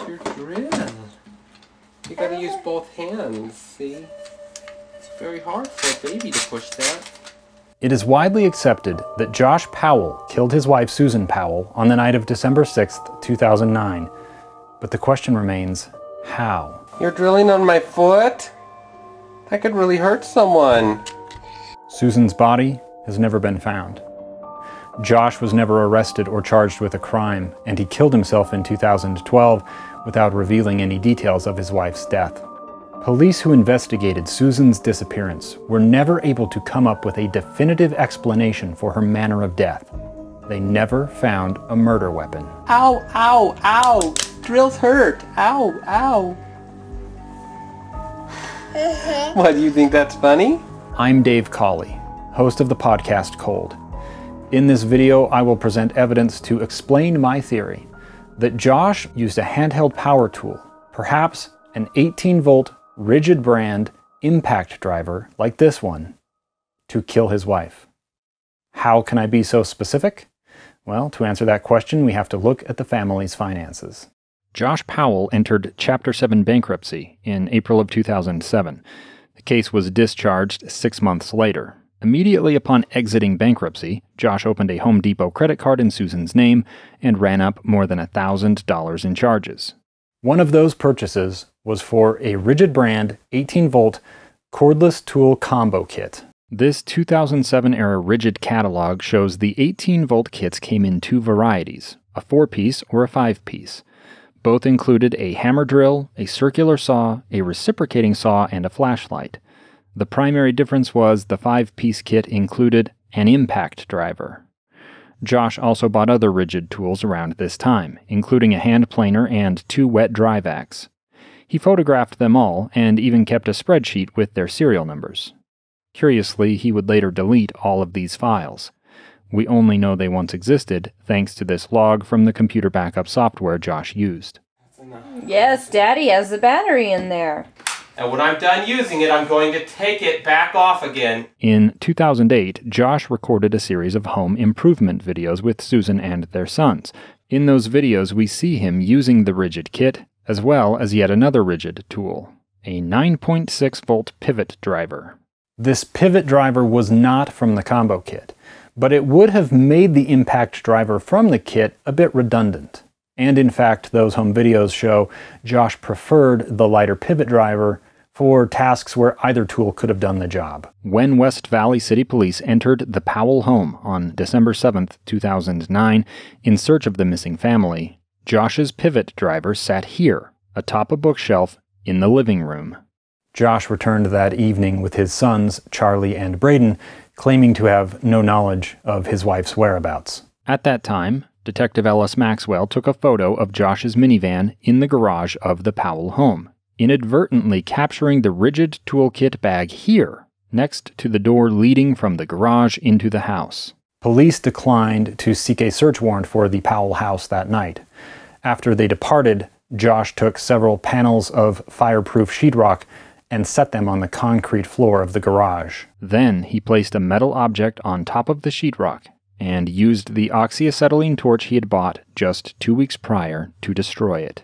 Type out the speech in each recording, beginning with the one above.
your drill. You gotta use both hands, see? It's very hard for a baby to push that. It is widely accepted that Josh Powell killed his wife Susan Powell on the night of December 6th, 2009. But the question remains, how? You're drilling on my foot? That could really hurt someone. Susan's body has never been found. Josh was never arrested or charged with a crime, and he killed himself in 2012 without revealing any details of his wife's death. Police who investigated Susan's disappearance were never able to come up with a definitive explanation for her manner of death. They never found a murder weapon. Ow, ow, ow! Drills hurt! Ow, ow! What, do you think that's funny? I'm Dave Cawley, host of the podcast Cold. In this video, I will present evidence to explain my theory that Josh used a handheld power tool, perhaps an 18-volt Ridgid brand impact driver like this one, to kill his wife. How can I be so specific? Well, to answer that question, we have to look at the family's finances. Josh Powell entered Chapter 7 bankruptcy in April of 2007. The case was discharged 6 months later. Immediately upon exiting bankruptcy, Josh opened a Home Depot credit card in Susan's name and ran up more than $1,000 in charges. One of those purchases was for a Ridgid brand 18-volt cordless tool combo kit. This 2007-era Ridgid catalog shows the 18-volt kits came in 2 varieties, a 4-piece or a 5-piece. Both included a hammer drill, a circular saw, a reciprocating saw, and a flashlight. The primary difference was the 5-piece kit included an impact driver. Josh also bought other Ridgid tools around this time, including a hand planer and 2 wet dry vacs. He photographed them all and even kept a spreadsheet with their serial numbers. Curiously, he would later delete all of these files. We only know they once existed thanks to this log from the computer backup software Josh used. Yes, Daddy has the battery in there. And when I'm done using it, I'm going to take it back off again. In 2008, Josh recorded a series of home improvement videos with Susan and their sons. In those videos, we see him using the Ridgid kit, as well as yet another Ridgid tool, a 9.6-volt pivot driver. This pivot driver was not from the combo kit, but it would have made the impact driver from the kit a bit redundant. And in fact, those home videos show Josh preferred the lighter pivot driver for tasks where either tool could have done the job. When West Valley City Police entered the Powell home on December 7th, 2009, in search of the missing family, Josh's pivot driver sat here, atop a bookshelf in the living room. Josh returned that evening with his sons, Charlie and Braden, claiming to have no knowledge of his wife's whereabouts. At that time, Detective Ellis Maxwell took a photo of Josh's minivan in the garage of the Powell home, inadvertently capturing the Ridgid toolkit bag here, next to the door leading from the garage into the house. Police declined to seek a search warrant for the Powell house that night. After they departed, Josh took several panels of fireproof sheetrock and set them on the concrete floor of the garage. Then he placed a metal object on top of the sheetrock and used the oxyacetylene torch he had bought just 2 weeks prior to destroy it.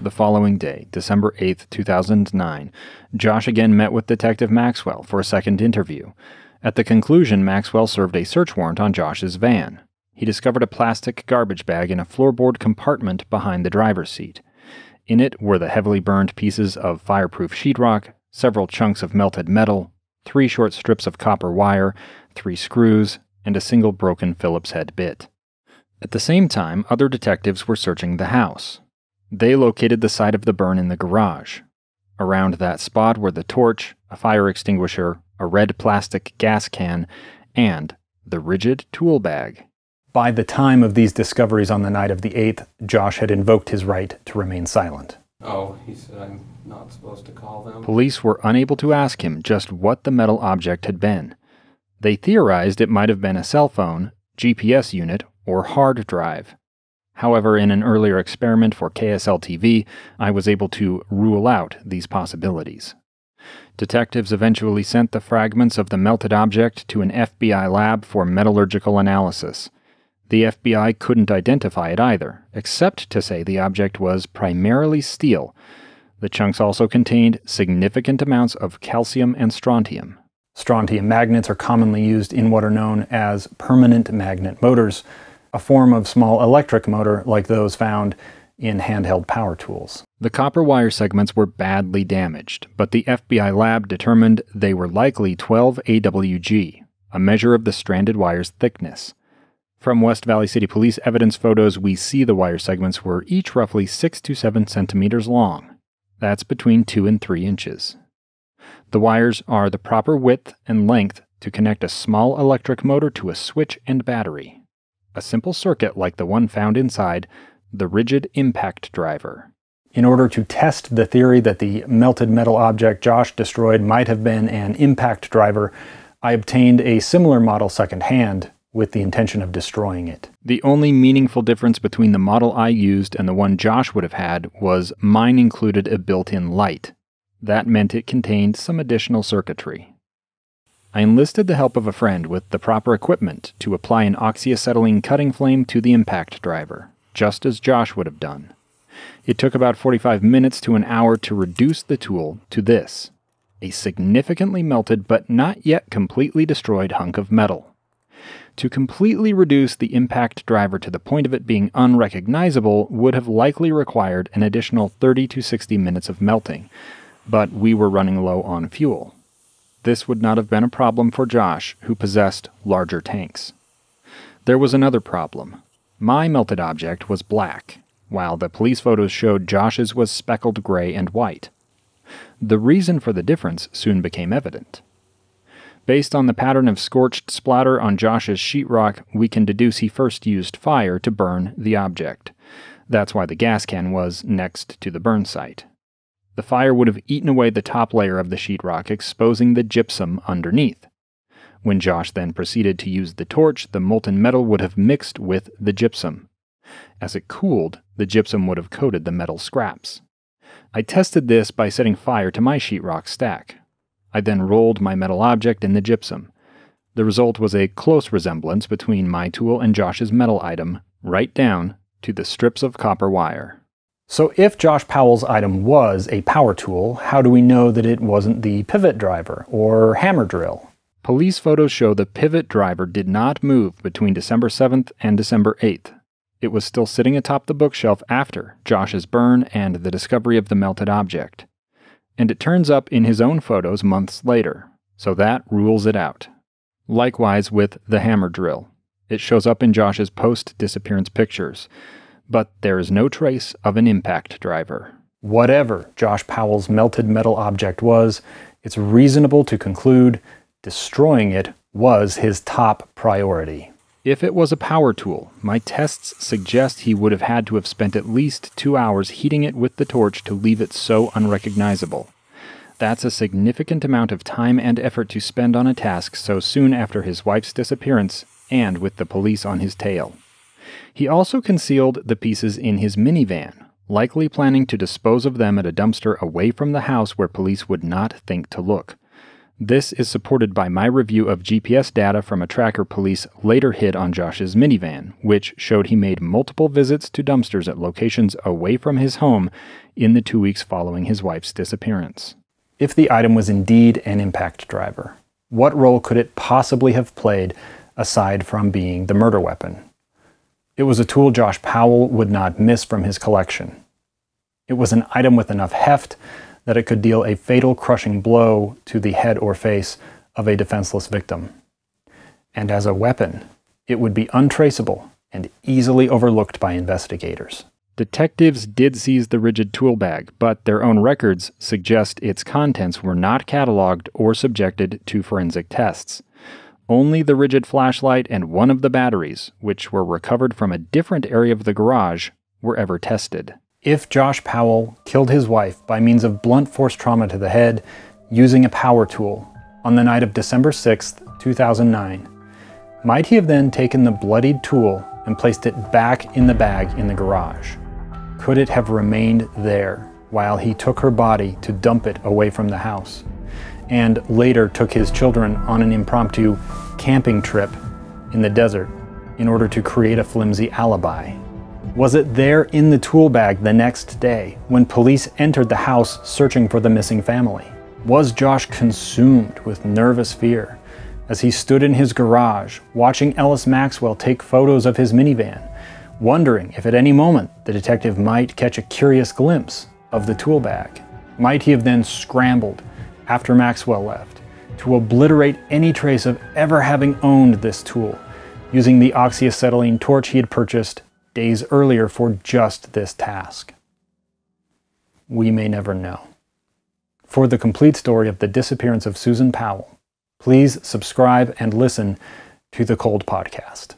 The following day, December 8th, 2009, Josh again met with Detective Maxwell for a second interview. At the conclusion, Maxwell served a search warrant on Josh's van. He discovered a plastic garbage bag in a floorboard compartment behind the driver's seat. In it were the heavily burned pieces of fireproof sheetrock, several chunks of melted metal, 3 short strips of copper wire, 3 screws, and a single broken Phillips head bit. At the same time, other detectives were searching the house. They located the site of the burn in the garage. Around that spot were the torch, a fire extinguisher, a red plastic gas can, and the Ridgid tool bag. By the time of these discoveries on the night of the 8th, Josh had invoked his right to remain silent. Oh, he said I'm not supposed to call them? Police were unable to ask him just what the metal object had been. They theorized it might have been a cell phone, GPS unit, or hard drive. However, in an earlier experiment for KSL-TV, I was able to rule out these possibilities. Detectives eventually sent the fragments of the melted object to an FBI lab for metallurgical analysis. The FBI couldn't identify it either, except to say the object was primarily steel. The chunks also contained significant amounts of calcium and strontium. Strontium magnets are commonly used in what are known as permanent magnet motors, a form of small electric motor like those found in handheld power tools. The copper wire segments were badly damaged, but the FBI lab determined they were likely 12 AWG, a measure of the stranded wire's thickness. From West Valley City Police evidence photos, we see the wire segments were each roughly 6 to 7 centimeters long. That's between 2 and 3 inches. The wires are the proper width and length to connect a small electric motor to a switch and battery. A simple circuit like the one found inside the Ridgid impact driver. In order to test the theory that the melted metal object Josh destroyed might have been an impact driver, I obtained a similar model secondhand with the intention of destroying it. The only meaningful difference between the model I used and the one Josh would have had was mine included a built-in light. That meant it contained some additional circuitry. I enlisted the help of a friend with the proper equipment to apply an oxyacetylene cutting flame to the impact driver, just as Josh would have done. It took about 45 minutes to an hour to reduce the tool to this, a significantly melted but not yet completely destroyed hunk of metal. To completely reduce the impact driver to the point of it being unrecognizable would have likely required an additional 30 to 60 minutes of melting, but we were running low on fuel. This would not have been a problem for Josh, who possessed larger tanks. There was another problem. My melted object was black, while the police photos showed Josh's was speckled gray and white. The reason for the difference soon became evident. Based on the pattern of scorched splatter on Josh's sheetrock, we can deduce he first used fire to burn the object. That's why the gas can was next to the burn site. The fire would have eaten away the top layer of the sheetrock, exposing the gypsum underneath. When Josh then proceeded to use the torch, the molten metal would have mixed with the gypsum. As it cooled, the gypsum would have coated the metal scraps. I tested this by setting fire to my sheetrock stack. I then rolled my metal object in the gypsum. The result was a close resemblance between my tool and Josh's metal item, right down to the strips of copper wire. So if Josh Powell's item was a power tool, how do we know that it wasn't the pivot driver or hammer drill? Police photos show the pivot driver did not move between December 7th and December 8th. It was still sitting atop the bookshelf after Josh's burn and the discovery of the melted object. And it turns up in his own photos months later, so that rules it out. Likewise with the hammer drill. It shows up in Josh's post-disappearance pictures, but there is no trace of an impact driver. Whatever Josh Powell's melted metal object was, it's reasonable to conclude destroying it was his top priority. If it was a power tool, my tests suggest he would have had to have spent at least 2 hours heating it with the torch to leave it so unrecognizable. That's a significant amount of time and effort to spend on a task so soon after his wife's disappearance and with the police on his tail. He also concealed the pieces in his minivan, likely planning to dispose of them at a dumpster away from the house where police would not think to look. This is supported by my review of GPS data from a tracker police later hid on Josh's minivan, which showed he made multiple visits to dumpsters at locations away from his home in the 2 weeks following his wife's disappearance. If the item was indeed an impact driver, what role could it possibly have played aside from being the murder weapon? It was a tool Josh Powell would not miss from his collection. It was an item with enough heft that it could deal a fatal crushing blow to the head or face of a defenseless victim. And as a weapon, it would be untraceable and easily overlooked by investigators. Detectives did seize the Ridgid tool bag, but their own records suggest its contents were not cataloged or subjected to forensic tests. Only the Ridgid flashlight and one of the batteries, which were recovered from a different area of the garage, were ever tested. If Josh Powell killed his wife by means of blunt force trauma to the head using a power tool on the night of December 6, 2009, might he have then taken the bloodied tool and placed it back in the bag in the garage? Could it have remained there while he took her body to dump it away from the house, and later took his children on an impromptu camping trip in the desert in order to create a flimsy alibi? Was it there in the tool bag the next day when police entered the house searching for the missing family? Was Josh consumed with nervous fear as he stood in his garage watching Ellis Maxwell take photos of his minivan, wondering if at any moment the detective might catch a curious glimpse of the tool bag? Might he have then scrambled after Maxwell left to obliterate any trace of ever having owned this tool, using the oxyacetylene torch he had purchased days earlier for just this task? We may never know. For the complete story of the disappearance of Susan Powell, please subscribe and listen to the Cold Podcast.